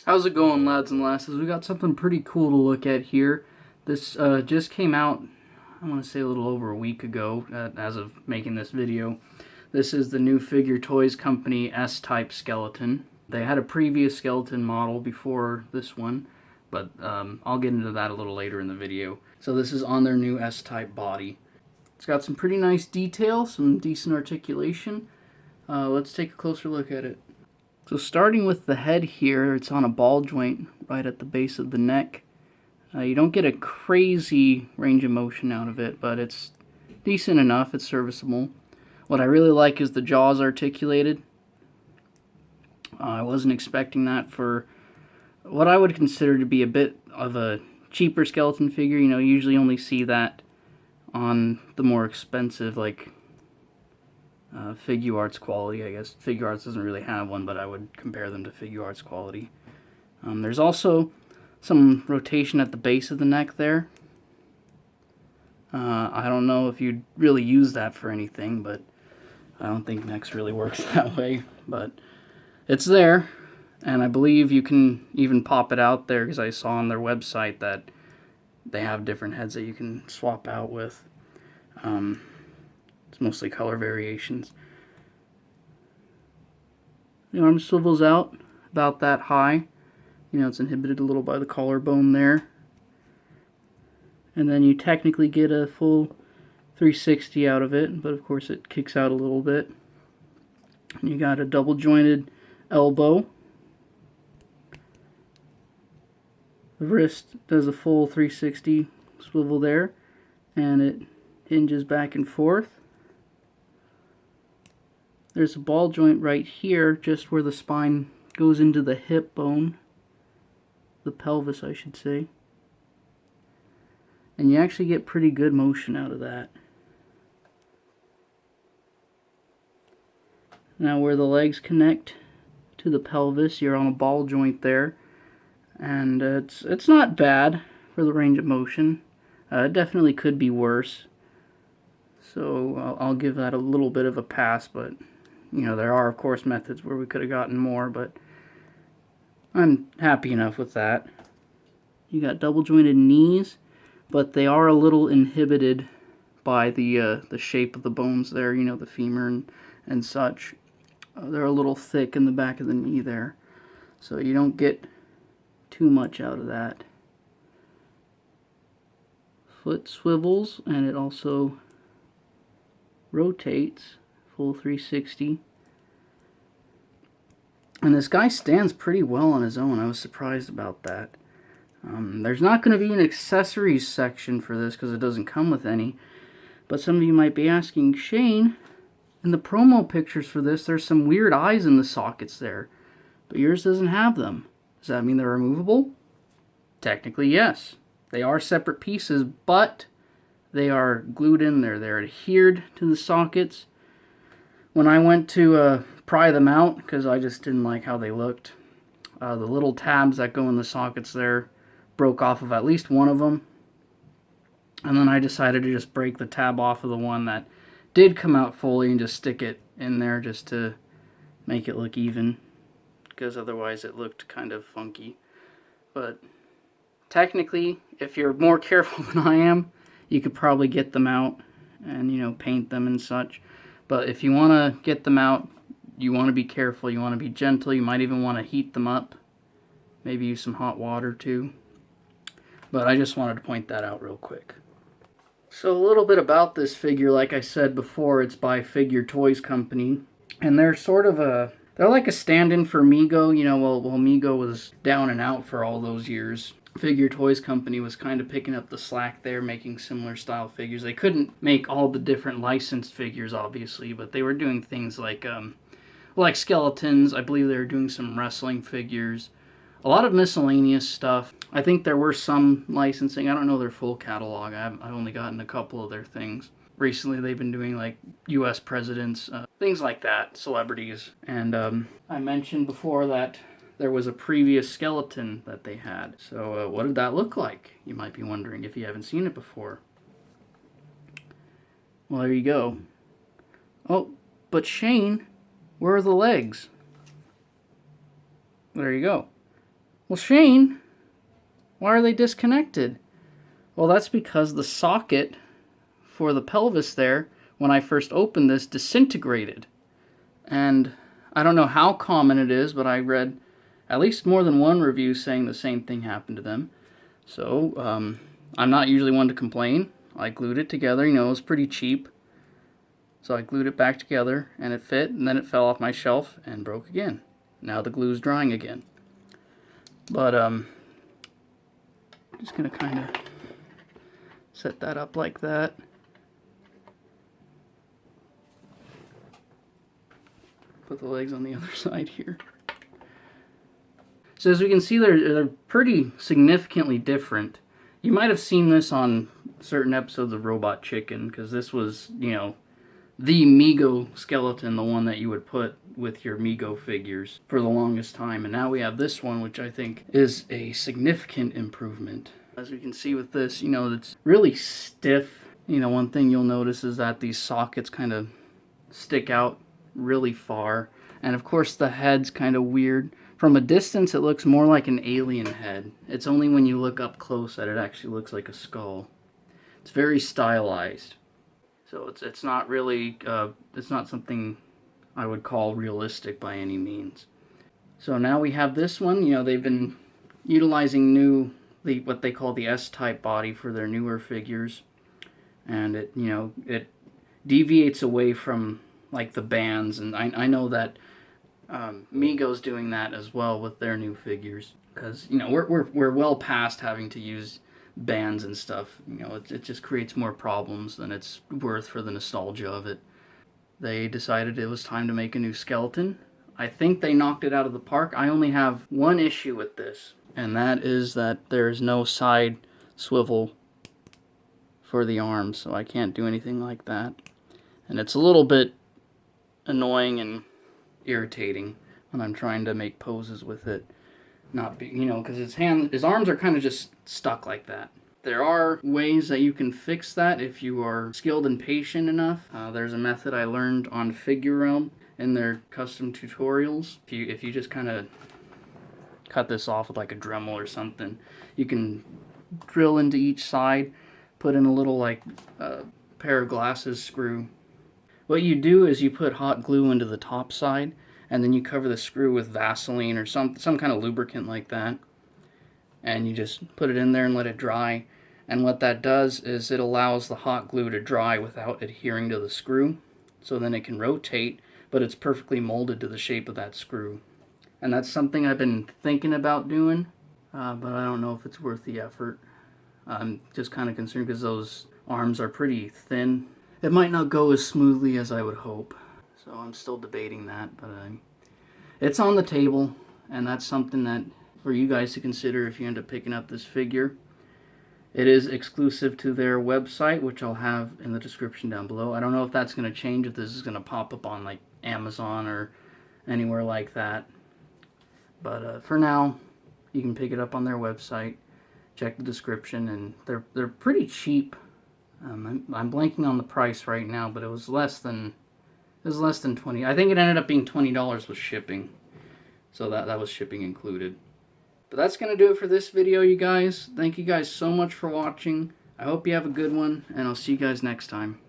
How's it going, lads and lasses? We got something pretty cool to look at here. This just came out, I want to say a little over a week ago, as of making this video. This is the new Figure Toys Company S-Type skeleton. They had a previous skeleton model before this one, but I'll get into that a little later in the video. So this is on their new S-Type body. It's got some pretty nice detail, some decent articulation. Let's take a closer look at it. So starting with the head here, it's on a ball joint right at the base of the neck. You don't get a crazy range of motion out of it, but it's decent enough, it's serviceable. What I really like is the jaws articulated. I wasn't expecting that for what I would consider to be a bit of a cheaper skeleton figure. You know, you usually only see that on the more expensive, like Figuarts quality, I guess. Figuarts doesn't really have one, but I would compare them to Figuarts quality. There's also some rotation at the base of the neck there. I don't know if you'd really use that for anything, but I don't think necks really works that way. But it's there, and I believe you can even pop it out there, because I saw on their website that they have different heads that you can swap out with. It's mostly color variations. The arm swivels out about that high. You know, it's inhibited a little by the collarbone there. And then you technically get a full 360 out of it, but of course it kicks out a little bit. And you got a double jointed elbow. The wrist does a full 360 swivel there, and it hinges back and forth. There's a ball joint right here, just where the spine goes into the hip bone, the pelvis I should say. And you actually get pretty good motion out of that. Now where the legs connect to the pelvis, you're on a ball joint there. And it's not bad for the range of motion. It definitely could be worse. So I'll give that a little bit of a pass, but you know, there are of course methods where we could have gotten more, but I'm happy enough with that. You got double jointed knees, but they are a little inhibited by the shape of the bones there, you know, the femur and such. They're a little thick in the back of the knee there, so you don't get too much out of that. Foot swivels, and it also rotates full 360. And this guy stands pretty well on his own. I was surprised about that. There's not going to be an accessories section for this because it doesn't come with any. But some of you might be asking, Shane, in the promo pictures for this, there's some weird eyes in the sockets there, but yours doesn't have them. Does that mean they're removable? Technically, yes. They are separate pieces, but they are glued in there. They're adhered to the sockets. When I went to pry them out, because I just didn't like how they looked, the little tabs that go in the sockets there broke off of at least one of them. And then I decided to just break the tab off of the one that did come out fully and just stick it in there just to make it look even, because otherwise it looked kind of funky. But technically, if you're more careful than I am, you could probably get them out and, you know, paint them and such. But if you want to get them out, you want to be careful, you want to be gentle, you might even want to heat them up. Maybe use some hot water too. But I just wanted to point that out real quick. So a little bit about this figure. Like I said before, it's by Figure Toys Company. And they're sort of they're like a stand-in for Mego. You know, while Mego was down and out for all those years, Figure Toys Company was kind of picking up the slack there, making similar style figures. They couldn't make all the different licensed figures, obviously, but they were doing things like skeletons. I believe they were doing some wrestling figures. A lot of miscellaneous stuff. I think there were some licensing. I don't know their full catalog. I've only gotten a couple of their things. Recently they've been doing like U.S. presidents, things like that, celebrities. And I mentioned before that there was a previous skeleton that they had. So what did that look like? You might be wondering if you haven't seen it before. Well, there you go. Oh, but Shane, where are the legs? There you go. Well, Shane, why are they disconnected? Well, that's because the socket for the pelvis there, when I first opened this, disintegrated. And I don't know how common it is, but I read at least more than one review saying the same thing happened to them. So, I'm not usually one to complain. I glued it together, you know, it was pretty cheap. So I glued it back together and it fit, and then it fell off my shelf and broke again. Now the glue's drying again. But I'm just gonna kind of set that up like that. Put the legs on the other side here. So as we can see, they're pretty significantly different. You might have seen this on certain episodes of Robot Chicken, because this was, you know, the Mego skeleton, the one that you would put with your Mego figures for the longest time. And now we have this one, which I think is a significant improvement. As we can see with this, you know, it's really stiff. You know, one thing you'll notice is that these sockets kind of stick out really far. And of course the head's kind of weird. From a distance it looks more like an alien head. It's only when you look up close that it actually looks like a skull. It's very stylized. So it's not really, it's not something I would call realistic by any means. So now we have this one. You know, they've been utilizing what they call the S-type body for their newer figures. And it, you know, it deviates away from like the bands, and I know that Mego's doing that as well with their new figures, because you know we're well past having to use bands and stuff. You know, it just creates more problems than it's worth for the nostalgia of it. They decided it was time to make a new skeleton. I think they knocked it out of the park. I only have one issue with this, and that is that there's no side swivel for the arms, so I can't do anything like that. And it's a little bit annoying and irritating when I'm trying to make poses with it. Not be, you know, because his arms are kind of just stuck like that. There are ways that you can fix that if you are skilled and patient enough. There's a method I learned on Figure Realm in their custom tutorials. If you just kind of cut this off with like a Dremel or something, you can drill into each side, put in a little like pair of glasses screw. What you do is you put hot glue into the top side, and then you cover the screw with Vaseline or some kind of lubricant like that. And you just put it in there and let it dry. And what that does is it allows the hot glue to dry without adhering to the screw. So then it can rotate, but it's perfectly molded to the shape of that screw. And that's something I've been thinking about doing, but I don't know if it's worth the effort. I'm just kind of concerned because those arms are pretty thin. It might not go as smoothly as I would hope. So I'm still debating that, but it's on the table, and that's something that for you guys to consider if you end up picking up this figure. It is exclusive to their website, which I'll have in the description down below. I don't know if that's going to change, if this is going to pop up on like Amazon or anywhere like that. But for now, you can pick it up on their website. Check the description, and they're pretty cheap. I'm blanking on the price right now, but it was less than 20. I think it ended up being $20 with shipping. So that was shipping included. But that's going to do it for this video, you guys. Thank you guys so much for watching. I hope you have a good one, and I'll see you guys next time.